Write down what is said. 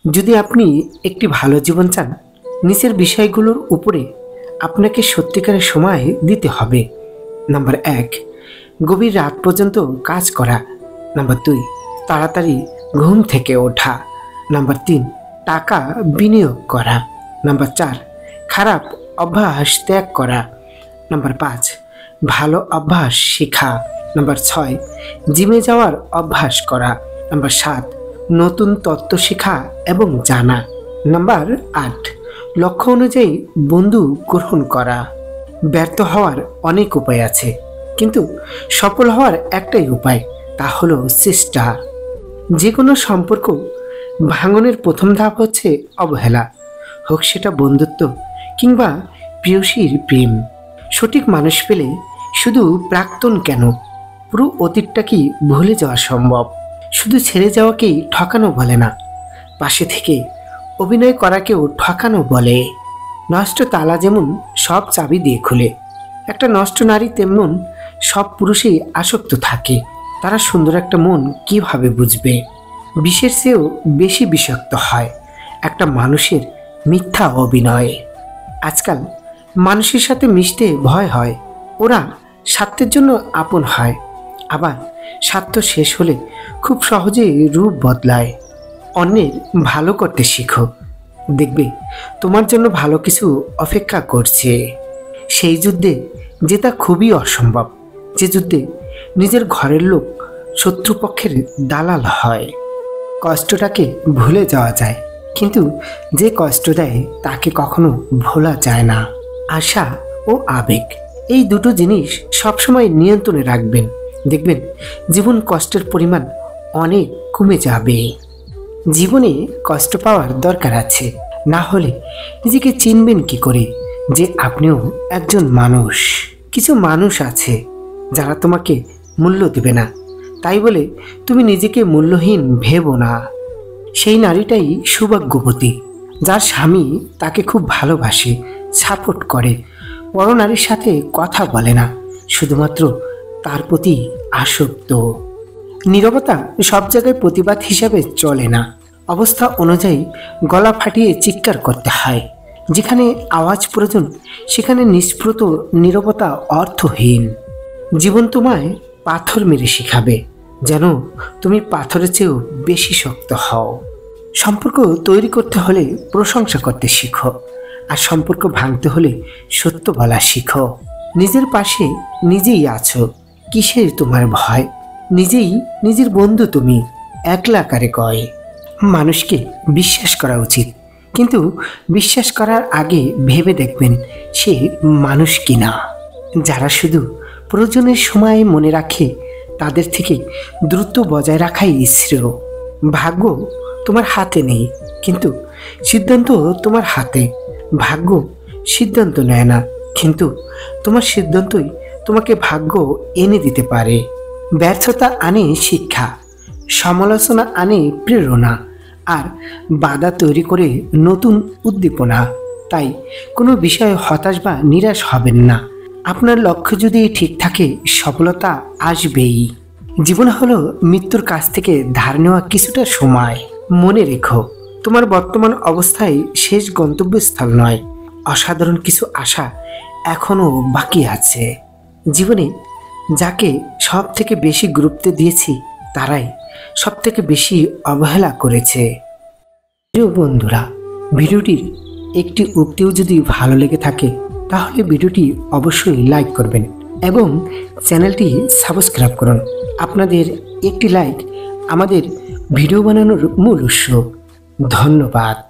যদি আপনি একটি ভালো জীবন চান, নিচের বিষয়গুলোর উপরে আপনাকে সত্যিকারের সময় দিতে হবে। নাম্বার 1, গভীর রাত পর্যন্ত কাজ করা। নাম্বার 2, তাড়াতাড়ি ঘুম থেকে ওঠা। নাম্বার 3, টাকা বিনিয়োগ করা। নাম্বার 4, খারাপ অভ্যাস ত্যাগ করা। নাম্বার 5, ভালো অভ্যাস শেখা। নাম্বার 6, জিমে যাওয়ার অভ্যাস করা। নাম্বার 7, নতুন তত্ত্ব শেখা এবং জানা। নাম্বার 8, লক্ষ্য অনুযায়ী বন্ধু গ্রহণ করা। ব্যর্থ হওয়ার অনেক উপায় আছে, কিন্তু সফল হওয়ার একটাই উপায়, তা হলো চেষ্টা। যে কোনো সম্পর্ক ভাঙনের প্রথম ধাপ হচ্ছে অবহেলা, হোক সেটা বন্ধুত্ব কিংবা প্রেয়সীর প্রেম। সঠিক মানুষ পেলে শুধু প্রাক্তন কেন, পুরো অতীতটা কি ভুলে যাওয়া সম্ভব। শুধু ছেড়ে যাওয়াকেই ঠকানো বলে না, পাশে থেকে অভিনয় করাকেও ঠকানো বলে। নষ্ট তালা যেমন সব চাবি দিয়ে খুলে, একটা নষ্ট নারী তেমন সব পুরুষই আসক্ত থাকে। তারা সুন্দর একটা মন কিভাবে বুঝবে? বিষের চেয়েও বেশি বিষাক্ত হয় একটা মানুষের মিথ্যা অভিনয়। আজকাল মানুষের সাথে মিশতে ভয় হয়। ওরা স্বার্থের জন্য আপন হয়, আবার স্বার্থ শেষ হলে খুব সহজেই রূপ বদলায়। অন্যের ভালো করতে শিখো, দেখবে তোমার জন্য ভালো কিছু অপেক্ষা করছে। সেই যুদ্ধে জেতা খুবই অসম্ভব, যে যুদ্ধে নিজের ঘরের লোক শত্রুপক্ষের দালাল হয়। কষ্টটাকে ভুলে যাওয়া যায়, কিন্তু যে কষ্ট দেয় তাকে কখনো ভোলা যায় না। আশা ও আবেগ, এই দুটো জিনিস সবসময় নিয়ন্ত্রণে রাখবেন, দেখবেন জীবন কষ্টের পরিমাণ অনেক কমে যাবে। জীবনে কষ্ট পাওয়ার দরকার আছে, না হলে নিজেকে চিনবেন কি করে যে আপনিও একজন মানুষ। কিছু মানুষ আছে যারা তোমাকে মূল্য দেবে না, তাই বলে তুমি নিজেকে মূল্যহীন ভেবো না। সেই নারীটাই সৌভাগ্যবতী, যার স্বামী তাকে খুব ভালোবাসে, সাপোর্ট করে, বড় নারীর সাথে কথা বলে না, শুধুমাত্র তার প্রতি আসক্ত। নীরবতা সব জায়গায় প্রতিবাদ হিসাবে চলে না, অবস্থা অনুযায়ী গলা ফাটিয়ে চিৎকার করতে হয়। যেখানে আওয়াজ প্রয়োজন সেখানে নিষ্প্রত নীরবতা অর্থহীন। জীবন তোমায় পাথর মেরে শিখাবে, যেন তুমি পাথরের চেয়েও বেশি শক্ত হও। সম্পর্ক তৈরি করতে হলে প্রশংসা করতে শিখো, আর সম্পর্ক ভাঙতে হলে সত্য বলা শিখো। নিজের পাশে নিজেই আছো, কিসের তোমার ভয়? নিজেই নিজের বন্ধু তুমি, একলা কারে কয়। মানুষকে বিশ্বাস করা উচিত, কিন্তু বিশ্বাস করার আগে ভেবে দেখবেন সে মানুষ কিনা। যারা শুধু প্রয়োজনের সময় মনে রাখে, তাদের থেকে দ্রুত বজায় রাখাই শ্রেয়। ভাগ্য তোমার হাতে নেই, কিন্তু সিদ্ধান্ত তোমার হাতে। ভাগ্য সিদ্ধান্ত নেয় না, কিন্তু তোমার সিদ্ধান্তই তোমাকে ভাগ্য এনে দিতে পারে। ব্যর্থতা আনে শিক্ষা, সমালোচনা আনে প্রেরণা, আর বাধা তৈরি করে নতুন উদ্দীপনা। তাই কোনো বিষয়ে হতাশ বা নিরাশ হবেন না। আপনার লক্ষ্য যদি ঠিক থাকে, সফলতা আসবেই। জীবন হলো মৃত্যুর কাছ থেকে ধার নেওয়া কিছুটা সময়। মনে রেখো, তোমার বর্তমান অবস্থায় শেষ গন্তব্যস্থল নয়। অসাধারণ কিছু আশা এখনো বাকি আছে। জীবনে যাকে সব থেকে বেশি গুরুত্ব দিয়েছি, তারাই সব থেকে বেশি অবহেলা করেছে। প্রিয় বন্ধুরা, ভিডিওটির একটি উক্তিও যদি ভালো লেগে থাকে, তাহলে ভিডিওটি অবশ্যই লাইক করবেন এবং চ্যানেলটি সাবস্ক্রাইব করুন। আপনাদের একটি লাইক আমাদের ভিডিও বানানোর মূল উৎস। ধন্যবাদ।